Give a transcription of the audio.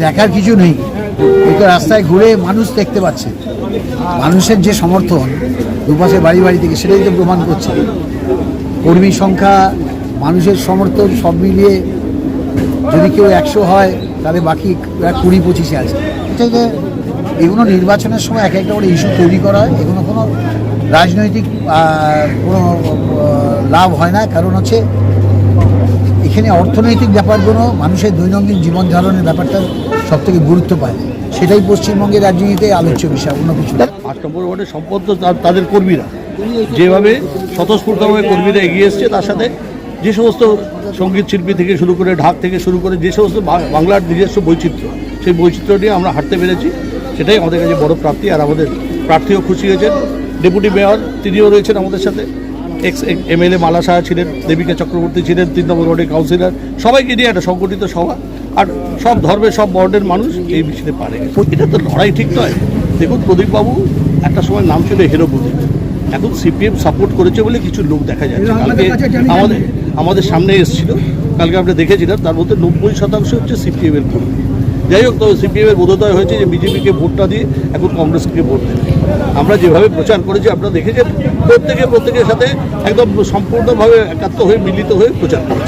দেখার কিছু নেই, কিন্তু রাস্তায় ঘুরে মানুষ দেখতে পাচ্ছে মানুষের যে সমর্থন দুপাশে বাড়ি বাড়ি থেকে, সেটাই তো প্রমাণ করছে। কর্মী সংখ্যা, মানুষের সমর্থন সব মিলিয়ে যদি কেউ 100 হয় তাহলে বাকি 20-25 আছে। থেকে এগুলো নির্বাচনের সময় এক একটা করে ইস্যু তৈরি করা হয়, এগুলো কোনো রাজনৈতিক কোনো লাভ হয় না। কারণ হচ্ছে এখানে অর্থনৈতিক ব্যাপারগুলো, মানুষের দৈনন্দিন জীবনধারণের ব্যাপারটা সব থেকে গুরুত্ব পায়, সেটাই পশ্চিমবঙ্গের রাজনীতিতে আলোচ্য বিষয়, অন্য কিছু। 8 নম্বর ওয়ার্ডের সম্পদ তাদের কর্মীরা যেভাবে স্বতঃস্ফূর্তভাবে কর্মীরা এগিয়ে এসছে, তার সাথে যে সমস্ত সঙ্গীত শিল্পী থেকে শুরু করে ঢাক থেকে শুরু করে যে সমস্ত বাংলার নিজস্ব বৈচিত্র্য, সেই বৈচিত্র্য নিয়ে আমরা হাঁটতে পেরেছি, সেটাই আমাদের কাছে বড় প্রাপ্তি। আর আমাদের প্রার্থীও খুশি হয়েছেন, ডেপুটি মেয়র তিনিও রয়েছেন আমাদের সাথে, এক্স MLA মালা সাহা ছিলেন, দেবিকা চক্রবর্তী ছিলেন 3 নম্বর ওয়ার্ডের কাউন্সিলর, সবাইকে নিয়ে একটা সংগঠিত সভা। আর সব ধর্মের সব বর্ণের মানুষ এই বিষয়ে পারে। এটা তো লড়াই ঠিক নয়। দেখুন, প্রদীপবাবু একটা সময় নাম ছিল হিরো প্রদীপ, এখন CPM সাপোর্ট করেছে বলে কিছু লোক দেখা যাচ্ছে। কালকে আমাদের সামনে এসেছিল, কালকে আমরা দেখেছিলাম, তার মধ্যে 90% হচ্ছে CPM-এর কর্মী। যাই হোক, তবে CPM-এর বোধোদয় হয়েছে যে বিজেপিকে ভোটটা দিয়ে এখন কংগ্রেসকে ভোট দেবে। আমরা যেভাবে প্রচার করেছি আপনারা দেখেছেন, প্রত্যেকের সাথে একদম সম্পূর্ণভাবে একাত্ম হয়ে মিলিত হয়ে প্রচার করেছি।